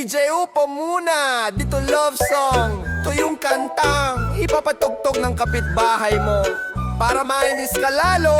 DJ upo muna, dito love song. To yung kantang ipapatugtog ng kapitbahay mo para mainis ka lalo.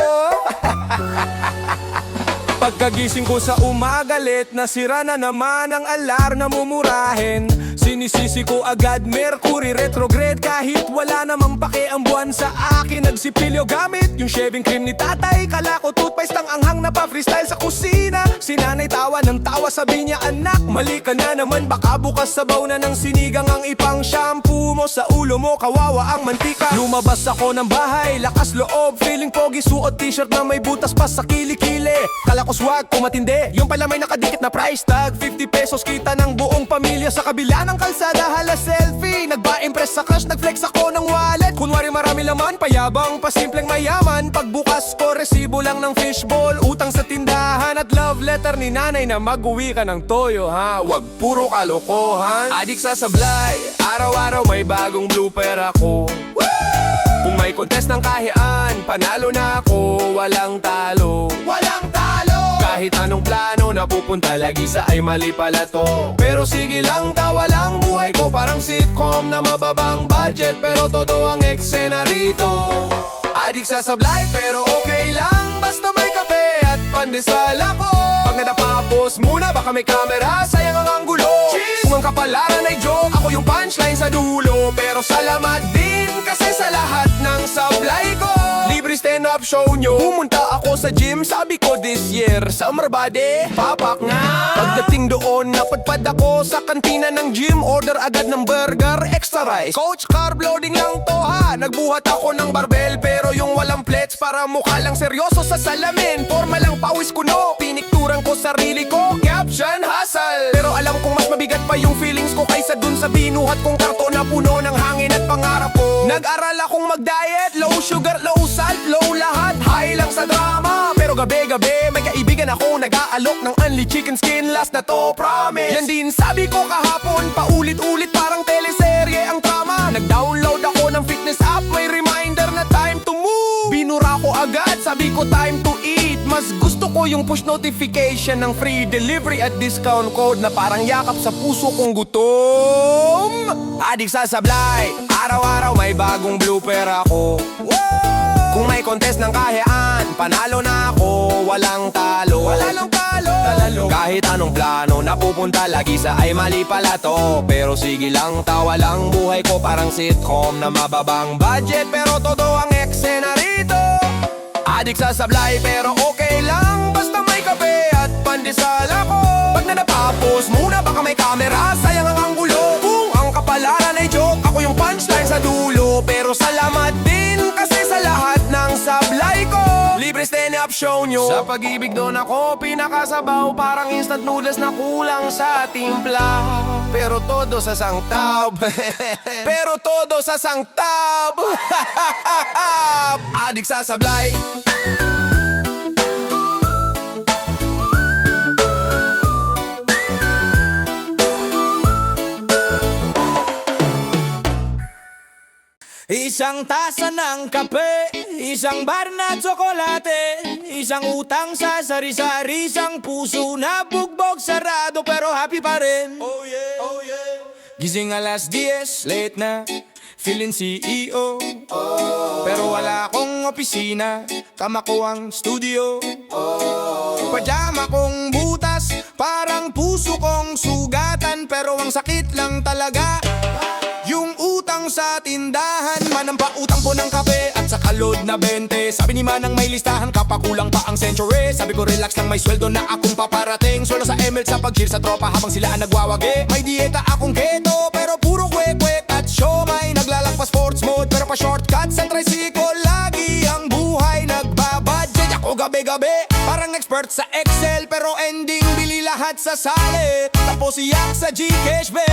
Pagkagising ko sa umaga, let nasira na naman ang alarm na mumurahin. Sinisisi ko agad Mercury retrograde, kahit wala namang pake ang buwan sa akin. Nagsipilyo gamit yung shaving cream ni tatay, kala ko toothpaste ang anghang na pa-freestyle sa kusina. Si nanay tawa ng tawa, sabi niya, anak, mali ka na naman, baka bukas sabaw na ng sinigang ang ipang shampoo mo. Sa ulo mo kawawa ang mantika. Lumabas ako ng bahay, lakas loob, feeling pogi, suot t-shirt na may butas pa sa kilikili. Kala ko swag, kumatindi, yung pala may nakadikit na price tag. 50 pesos kita ng buong pamilya sa kabila ng kalsada, hala selfie. Nagba-impress sa crush, nag-flex ako ng wallet. Kunwari marami laman, payabang, pasimpleng mayaman. Pagbukas ko, resibo lang ng fishball, utang sa tindahan at love letter ni nanay na mag-uwi ka ng toyo, ha? Wag puro kalokohan. Adik sa sablay, araw-araw may bagong blooper ako. Kung may contest ng kahian, panalo na ako, walang talo. Walang talo! Kahit anong plano, napupunta lagi sa ay mali pala to. Pero sige lang, tawa lang, buhay ko parang sitcom na mababang budget, pero todo ang eksena rito. Adik sa sablay, pero okay lang, basta may kape at pandesal ako. Pag nadapapos muna, baka may camera, sayang ang anggulo. Kung ang kapalaran ay joke, ako yung punchline sa dulo. Pero salamat din kasi sa lahat ng sablay ko. Libre stand-up show nyo. Pumunta ako sa gym, sabi ko this year, summer body, papak nga. Pagdating doon, napadpad ako sa kantina ng gym. Order agad ng burger, extra rice, coach, carb loading lang to, ha. Nagbuhat ako ng barbell, pero yung walang plates, para mukha lang seryoso sa salamin. Forma lang pawis ko, no. Pinikturan ko sarili ko, caption hustle. Pero alam kong mas mabigat pa yung feelings ko kaysa dun sa binuhat kong karton na puno ng hangin at pangarap ko. Nag-aral akong mag-diet, low sugar, low salt, low lahat, high lang sa drama. Pero gabi-gabi may kaibigan ako nag-aalok ng only chicken skin, last na to, promise. Yan din sabi ko kahapon, paulit-ulit parang teleserye ang trama. Nag-download ako ng fitness app, may reminder na time to move. Binura ko agad, sabi ko time to eat. Mas gusto ko yung push notification ng free delivery at discount code na parang yakap sa puso kong gutom. Adik sa sablay, araw-araw may bagong blooper ako. Kung may contest ng kahian, panalo na ako, walang talo. Walang talo. Kahit anong plano, napupunta lagi sa ay mali pala to. Pero sige lang, tawa lang, buhay ko parang sitcom na mababang budget, pero todo ang eksena rito. Adik sa sablay, pero okay lang, basta may kape at pandesal ako. Pag nadapapos muna, baka may camera, sayang ang anggulo. Kung ang kapalaran ay joke, ako yung punchline sa dulo. Pero salamat din kasi sa lahat ng sablay ko. Libre stand-up show nyo. Sa pag-ibig doon ako pinakasabaw, parang instant noodles na kulang sa timpla. Pero todo sa sangtab. Pero todo sa sangtab. Adik sa sablay. Isang tasa ng kape, isang bar na tsokolate, isang utang sa sari-sari, isang puso na bugbog sarado pero happy pa rin. Oh yeah, oh yeah. Gising alas 10, late na, feeling CEO. Pero wala akong opisina, kama ko ang studio. Pajama kong butas, parang puso kong sugatan, pero ang sakit lang talaga yung utang sa tindahan. Manampa utang po ng kape at sa kalod na 20. Sabi ni Manang may listahan, kapakulang pa ang century. Sabi ko relax lang, may sweldo na akong paparating. Solo sa ML sa pag-cheer sa tropa habang sila ang nagwawagi. May dieta akong keto, pero puro kwek-kwek at siomay. Naglalakpas sports mode, pero pa shortcut sa tricycle. Lagi ang buhay nagbabudget. Ako gabi-gabi, parang expert sa Excel, pero ending bili lahat sa salit. Tapos iyak sa Gcash bet.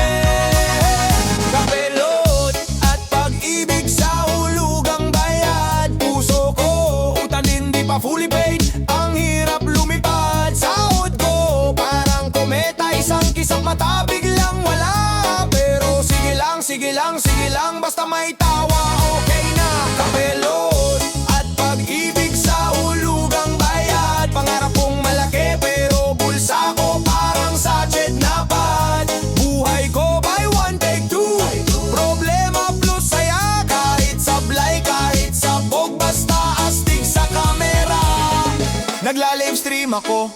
Kapelot at pag-ibig sa hulugang bayad. Puso ko utanin, di pa fully paid. Ang hirap lumipad, sahod ko parang kometa, isang kisap mata biglang wala. Pero sige lang, sige lang, sige lang, basta may tawa, okay na. Kapelot at pag-ibig sa hulugang bayad. Pangarap kong malaki pero bulsa ko parang sachet na pad. game ako.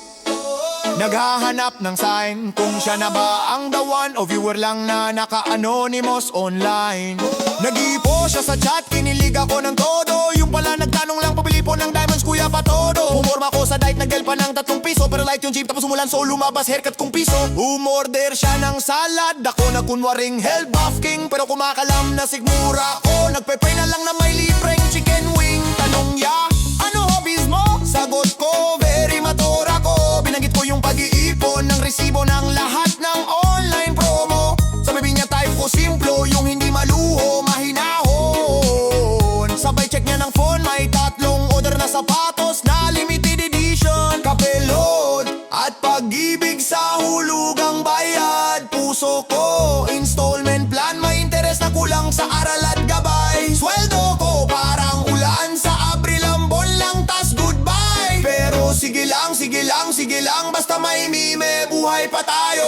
Naghahanap ng sign kung siya na ba ang the one o viewer lang na naka-anonymous online. Nag-ipo siya sa chat, kinilig ako ng todo. Yung pala nagtanong lang, pabili po ng diamonds, kuya pa todo. Umorma ko sa diet, nag-gel pa ng 3 piso. Pero light yung jeep, tapos umulan, so lumabas haircut kung piso. Umorder siya ng salad, ako na kunwaring hell buff king. Pero kumakalam na sigmura ko, nagpe-pray na lang na may libreng chicken wing. Tanong ya, ano hobbies mo? Sagot ko, very mature ako. Binanggit ko yung pag-iipon ng resibo ng lahat ng online promo. Sa bibig niya type ko simplo, yung hindi maluho, mahinahon. Sabay check niya ng phone, may 3 order na sapatos na limited edition. Kapelod at pag-ibig sa hulugang bayad. Puso ko, installment plan, may interes na kulang sa aral at gabay. Sweldo ko parang ulan sa Abril, ambon lang tas goodbye. Pero sige lang, sige lang, sige lang, basta may mime, buhay pa tayo.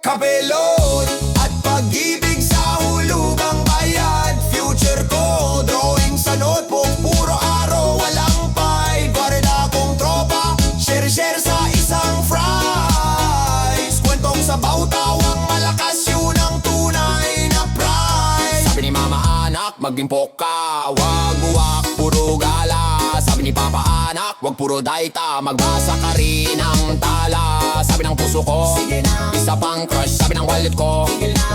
Kapelod at pag-ibig sa hulugang bayad. Future ko, drawing sa notebook, puro araw, walang pay. Pared akong tropa, share sa isang fries. Kwentong sa bawtawang malakas, yun ang tunay na prize. Sabi ni mama anak, maging poka, wag uwak, puro gala. Sabi ni papa anak, wag puro daita, magbasa ka rin ng tala. Sabi ng puso ko, isa pang crush. Sabi ng wallet ko,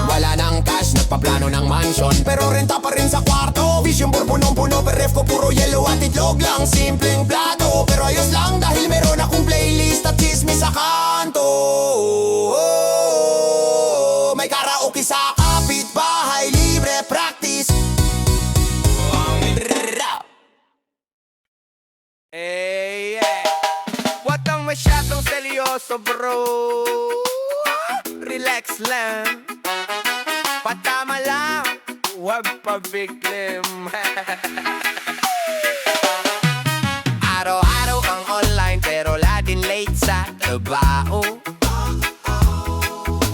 wala nang cash, nagpaplano ng mansion, pero renta pa rin sa kwarto. Vision board punong-puno, pero ref ko puro yellow at itlog lang, simpleng plato. Pero ayos lang dahil meron akong playlist at chismis sa kanto. May karaoke sa kapitbahay, libre practice. Hey, yeah. Wag kang masyadong seryoso bro, relax lang, patama lang, wag pa victim. Araw-araw ang online pero laging late sa trabaho.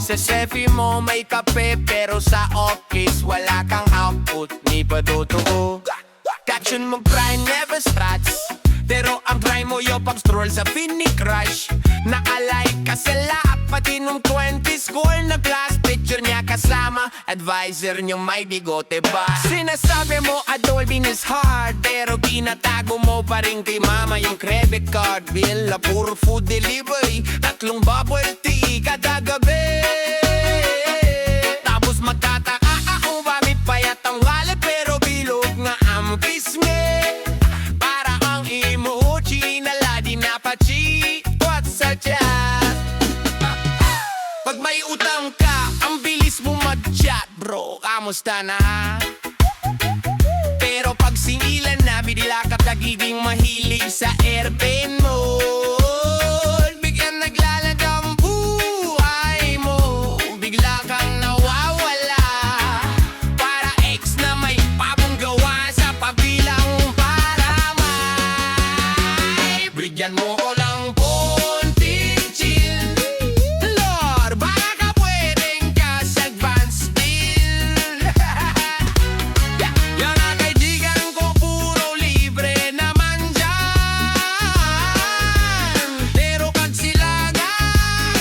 Sa selfie mo may kape pero sa office wala kang output, ni pa totoo. Caption mo grind never strats, pero ang try mo yung pag-stroll sa Fini-Crush. Naka-like ka sa lahat, pati nung 20 score na class picture niya kasama advisor niyo may bigote ba? Sinasabi mo adulting is hard, pero pinatago mo pa rin kay mama yung credit card bill. Na puro food delivery, 3 bubble tea kada gabi. Tapos magtataka ako bakit payat ang wallet pero bilog nga ang pisngi. Para ang emoji na ladi na pa-cheat, what's sa chat? Pag may utang ka, ang bilis mo mag-chat, bro, kamusta na? Pero pag singilan na, bidila ka nagiging mahilig sa airplane mode. Bigyan naglalag ang buhay mo, bigla kang nawawala. Para ex na may pabong gawa sa pabilang para may bigyan mo ko lang konting chill. Lord, baka ka pwedeng cash advance bill. Yan ang kaibigan ko, puro libre naman dyan. Pero pag silangan,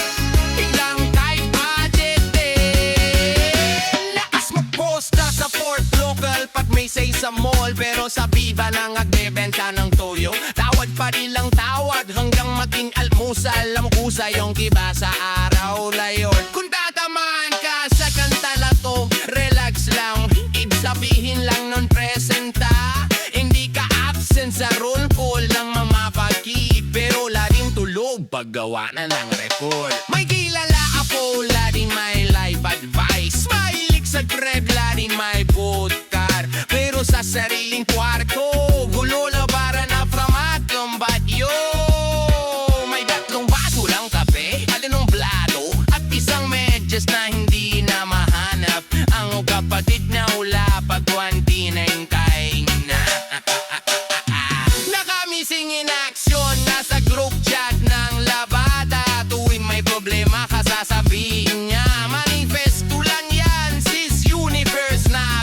biglang tight budget din. Lakas magposta sa Fort Local pag may say sa mall, pero sa Viva nang nagbebenta ng toyo. Tawad pa rin lang tawad hanggang maging almusal. Ang kusa yung kiba sa araw layon. Kung tatamaan ka sa kanta na to, relax lang, ibig sabihin lang nun presenta. Hindi ka absent sa roll call ng mamapagki, pero laging tulog paggawa na ng record. May kilala ako, laging may life advice. Mahilig sa grab, laging may vodka, pero sa sariling kwarto, gulo na para na framatong badyo. May 3 baso lang kape, alinong blado, at isang medyas na hindi na mahanap. Ang kapatid na hula pag 29 na. Nakamising in action, nasa group chat ng labada. Tuwing may problema ka sasabihin niya, manifesto lang yan, sis universe na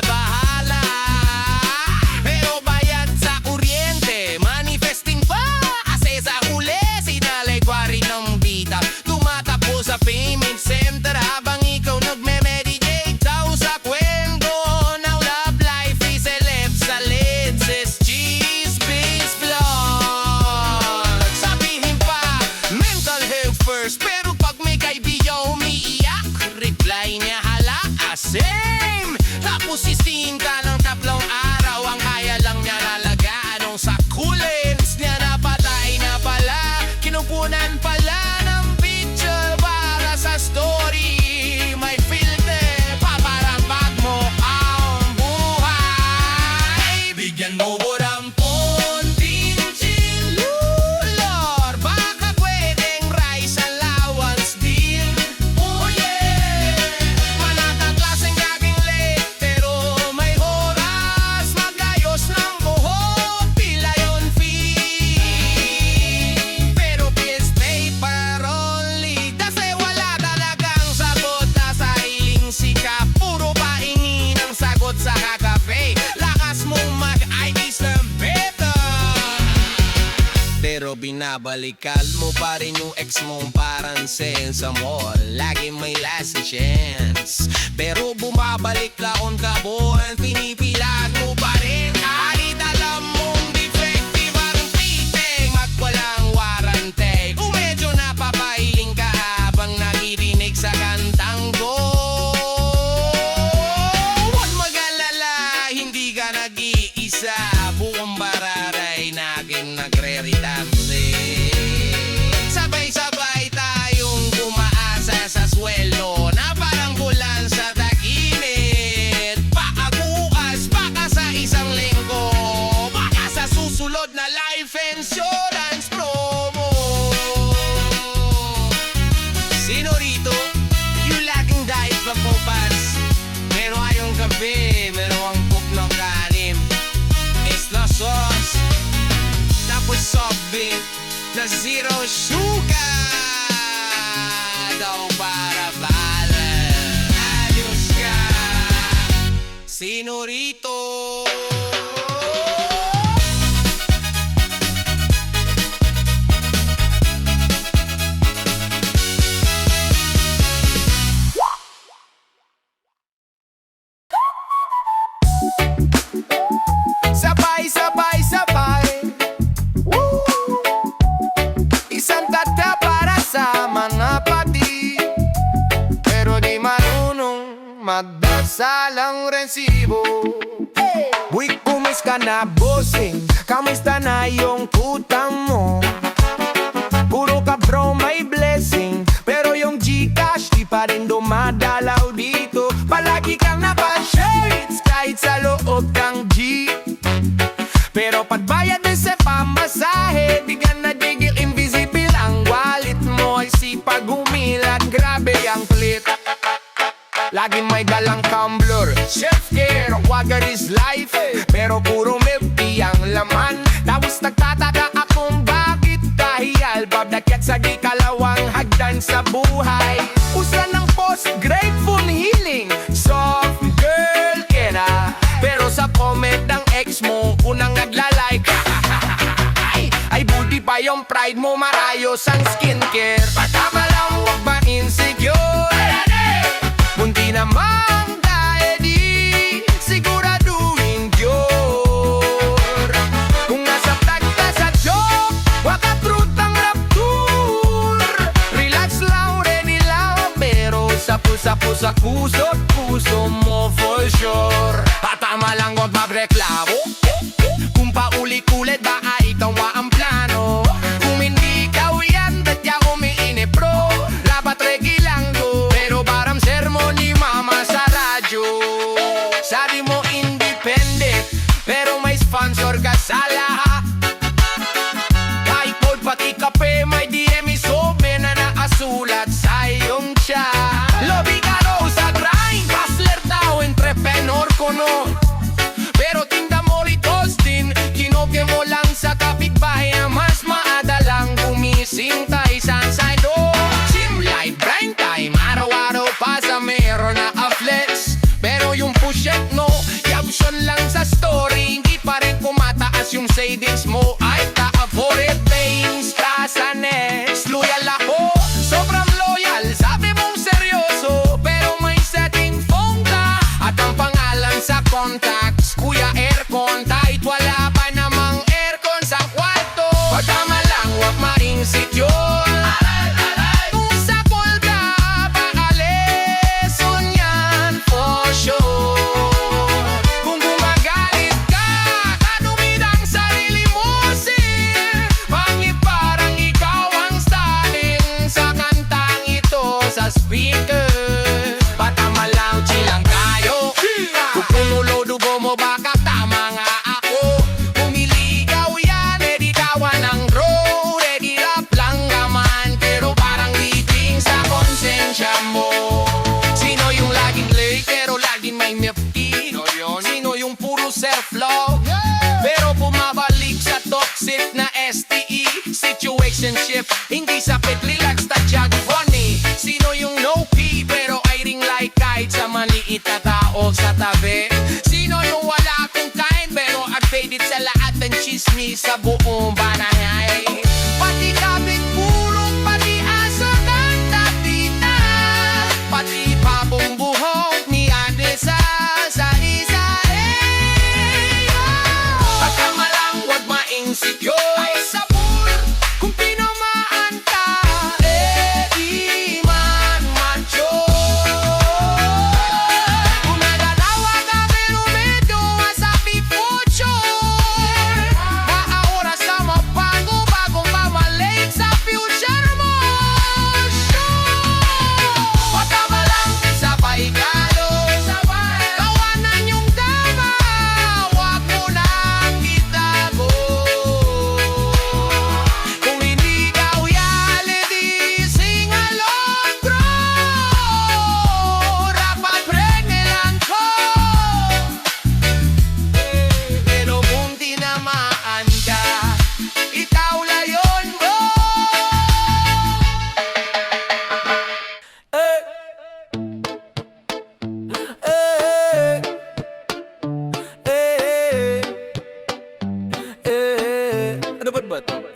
binabalikan mo pa rin yung ex mong parang sale sa mall. Lagi may last chance, pero bumabalik laon ka buwan. Pinipilaan mo pa rin kahit alam mong defective ang titing at walang warranty. Kung medyo napapahiling ka habang nakikinig sa kantang ko, huwag mag-alala, hindi ka nag-iisa. Buong bararay natin nagre-retamse. Sabay-sabay tayong umaasa sa sweldo na parang bulan sa tag-init. Baka bukas, baka sa isang linggo, baka sa susunod na life insurance promo. Senorito, you laging dahil pagpupas, pero ayong gabi, meron ang cook ng kanin. It's the sauce, tapos soft beat na zero sugar daw para balance. Ayos ka, senorito. Sabay, sabay, sabay. Woo! Isang kata para sa mga pati, pero di marunong magdasal ang resibo. Uy, kumis ka na, bossing. Kamusta na yung utang mo? Puro ka bro, may blessing, pero yung Gcash di pa rin dumadalaw dito. Palagi kang naka-shades kahit sa loob kang jeep, pero pagbayad din sa pamasahe, di ka nadigil, invisible ang wallet mo. Ay sipag umilat, grabe ang clit. Laging may dalang tumbler, chef care, water is life, pero puro milk tea ang laman. Tapos nagtataka akong bakit kahiyalbab nakyat sa gikalawang hagdan sa buhay. Usa ng post-grateful healing, soft girl kena, pero sa comment ng ex mo, unang naglalike. Ay buti pa yung pride mo, marayos ang skincare. Pagkama lang, huwag ma-insecure. Munti namang daedi, siguraduhin cure. Kung nasabtag ka sa joke, waka prutang raptur. Relax lang, ready lang, pero sa pusa-pusa kusot puso mo for sure. Patama lang huwag magreklamo, kung paulit-ulit ba ay itawa ang plano. Kung hindi ikaw yan, dadya umiinip bro. Labat regi lang go, pero parang sermon ni mama sa radyo. Sabi mo independent, pero may sponsor ka sa lahat. Kahit pod pati kape, may DM isobe na nakasulat sa iyong chat. Lobby ka raw sa grind, hustler tao, entrepreneur kono, pero tinda mo ritos din, kinopya mo lang sa kapitbahay na mas maadalang gumising tayo sa side. Gym life, grind time, araw-araw pa sa meron na flex, pero yung push-up no, caption lang sa story, hindi pa rin kumataas yung savings mo. Ay ka-avoid pains ka sa next. Loyal ako, sobrang loyal, sabi mong seryoso, pero may setting phone ka at ang pangalan sa contacts, Kuya Aircon, kahit wala pa namang aircon sa kwarto. Pagkama lang, huwag ma-insecure. Kung sa pool ka, pakaleson yan for sure. Kung gumagalit ka, kadumid ang sarili mo, sir. Pangit parang ikaw ang stalling sa kantang ito sa speaker. Patama lang, chill lang tayo. Kung punulo dugo mo, baka tama nga ako. Pumiligaw yan, ready kawan ng road, ready rap lang gaman, pero parang liting sa konsensya mo. Sino yung laging late, pero laging may milk tea? Sino yung puro self-love, pero bumabalik sa toxic na STE situationship? Hindi sakit, relax, tadyag, funny. Sino yung no-key, pero I ring like kahit sa maliit na tao sa tabi? Sino yung wala akong kain, pero updated sa lahat ng chismis sa buong banahay? Pati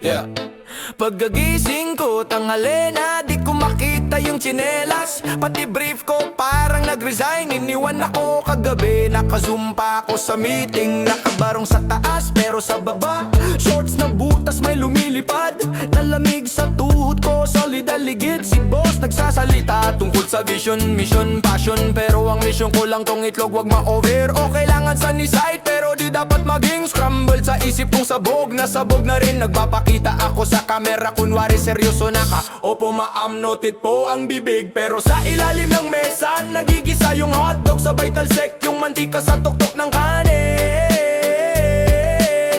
Yeah. Pagkagising ko, tanghali na di ko makita yung tsinelas. Pati brief ko parang nag-resign. Iniwan ako kagabi, naka-zoom pa ako sa meeting. Nakabarong sa taas pero sa baba, shorts na butas may lumilipad. Nalamig sa tuhod ko, solid aligid. Si boss nagsasalita tungkol sa vision, mission, passion. Pero ang mission ko lang tong itlog, wag ma-over. O kailangan sunny side pero di dapat maging scrambled. Sa isip kong sabog na rin. Nagpapakita ako sa camera, kunwari seryoso na ka. Opo ma'am, noted po ang bibig. Pero sa ilalim ng mesa, nagigisa yung hotdog. Sabay talsek yung mantika sa tuktok ng kanin.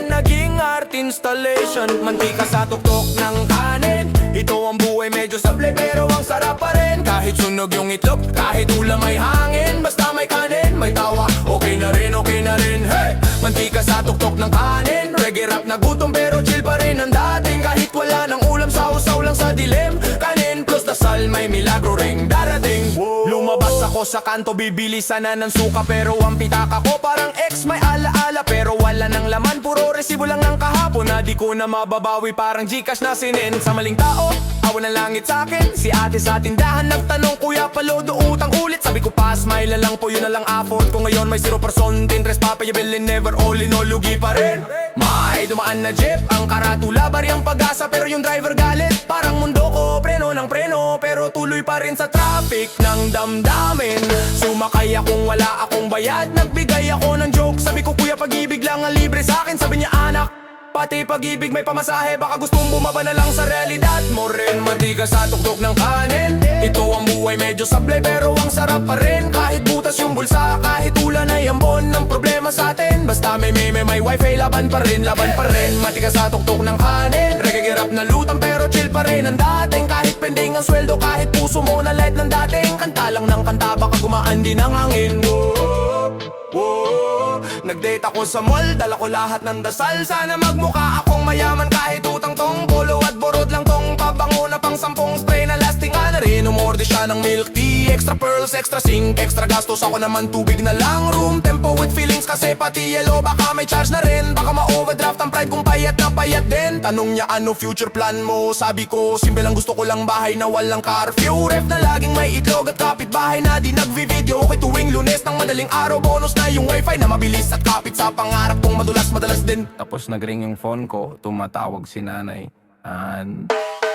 Naging art installation, mantika sa tuktok ng kanin. Ito ang buhay, medyo sablay pero ang sarap pa rin. Kahit sunog yung itlog, kahit ulam may hangin. Basta may kanin, may tawa, okay na rin, okay na rin. Hey! Mantika sa tuktok ng kanin. Reggae rap na gutom pero chill pa rin ang dating. Kahit wala ng ulam, sausaw lang sa dilim. Kanin plus dasal, may milagro ring darating. Lumabas ako sa kanto, bibili sana ng suka. Pero ang pitaka ko parang ex, may alaala. Pero wala ng laman, puro resibo lang ng kahapon. Na di ko na mababawi, parang Gcash na sinin. Sa maling tao, awan ng langit sa akin. Si ate sa tindahan nagtanong, kuya palodo utang ulit. Sabi ko pa, smile na lang po, yun na lang afford ko. Ngayon may 0% interest, papayabilin, never all in all, lugi pa rin. May dumaan na jeep, ang karatula, bariyang pag-asa. Pero yung driver galit, parang mundo ko, preno ng preno. Pero tuloy pa rin sa traffic ng damdamin. Sumakay akong wala akong bayad, nagbigay ako ng joke. Sabi ko kuya, pag-ibig lang ang libre sa akin. Sabi niya anak, pati pag-ibig may pamasahe. Baka gustong bumaba na lang sa realidad mo rin. Mantika sa tuktok ng kanin. Ito ang buhay, medyo sablay pero ang sarap pa rin. Kahit butas yung bulsa, kahit ulan ay ambon ng problema sa atin. Basta may meme, may wifi, laban pa rin, laban pa rin. Mantika sa tuktok ng kanin. Reggae rap na lutang pero chill pa rin ang dating. Kahit pending ang sweldo, kahit puso mo na light ng dating. Kanta lang ng kanta, baka gumaan din ang hangin. Nag-date ako sa mall, dala ko lahat ng dasal. Sana magmukha akong mayaman kahit utang tong polo at borod lang tong pabango na pang 10 spray na lasting na rin. Umorde siya ng milk tea, extra pearls, extra sink, extra gastos. Ako naman tubig na lang, room tempo with feelings. Kasi pati yellow baka may charge na rin. Baka ma-overdraft ang pride kung payat na payat din. Tanong niya ano future plan mo, sabi ko simple lang, gusto ko lang bahay na walang curfew. Ref na laging may itlog at kapitbahay na di nagvi-video. Okay tuwing Lunes ng madaling araw, bonus na yung wifi na mabilis at kapit sa pangarap kong madalas din. Tapos nagring yung phone ko, tumatawag si nanay.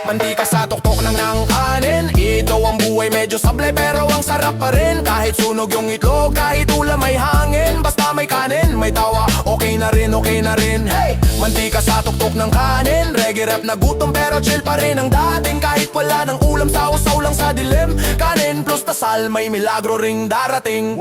Mantika sa tuktok ng kanin. Ito ang buhay, medyo sablay pero ang sarap pa rin. Kahit sunog yung itlog, kahit ulam may hangin. Basta may kanin, may tawa, okay na rin, okay na rin. Hey! Mantika sa tuktok ng kanin. Reggae rap na gutom pero chill pa rin ang dating. Kahit wala ng ulam, sausaw lang sa dilim. Kanin plus tasal, may milagro ring darating.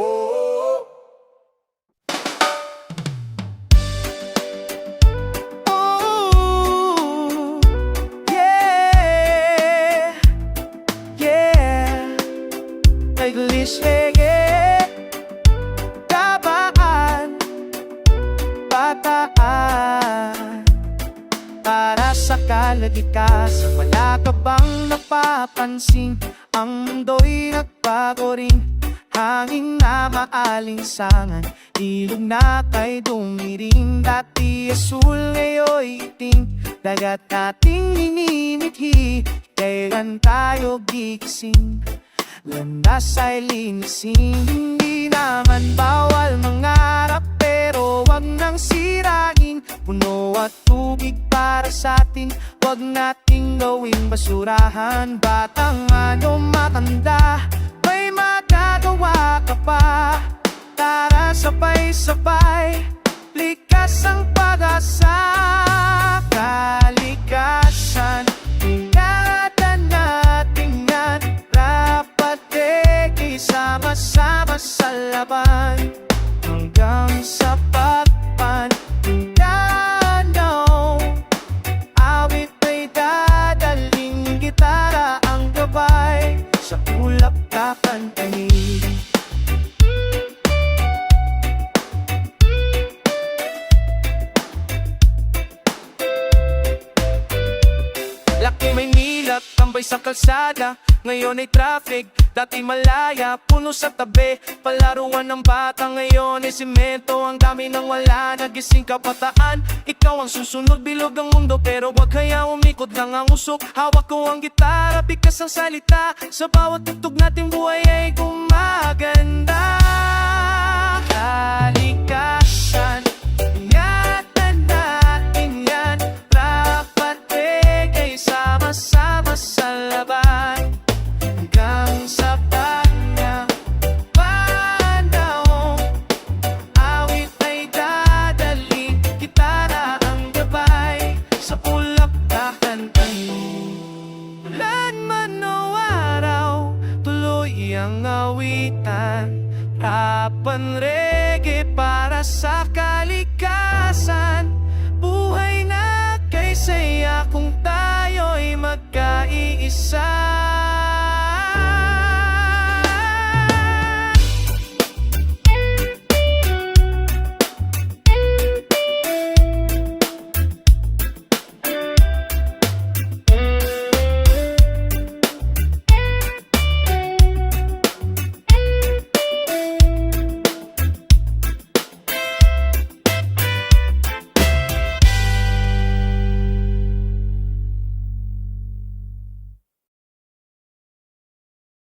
Naglisege, kabaan, bataan. Para sa kalagitasan, wala ka bang napapansin? Ang mundo'y nagbago rin. Hangin na maalinsangan, ilog na kay dumiring. Dati asul, ngayon'y itim, dagat nating minimithi. Kailan tayo gigising? Landas ay linisin. Hindi naman bawal mangarap, pero wag nang sirain. Puno at tubig para sa atin, wag nating gawing basurahan. Batang ano matanda, may magagawa ka pa. Tara sabay-sabay, likas ang pag-asa. Kalikasan, ingatan natin yan. Sama-sama sa laban, hanggang sa pagpantindano. Awit may dadaling gitara, ang gabay sa ulap kakantahin. Laki Maynila, tambay sa kalsada. Ngayon ay traffic, Dati malaya, puno sa tabi, palaruan ng bata ngayon ay simento. Ang dami nang wala, nagising kabataan. Ikaw ang susunod, bilog ang mundo, pero wag kaya umikot ng ang usok. Hawak ko ang gitara, bigkas ang salita, sa bawat tugtog nating buhay ay gumaganda. Kalikasan, ingatan natin yan. Dapat ay sama-sama sa laban, hanggang sa kanya panahon. Awit ay dadaling, gitara ang gabay, sa ulap kakantahin. Ulan man o araw, tuloy ang awitan. Rapan reggae para sa kalikasan. Buhay na kay saya kung tayo'y magkaisa.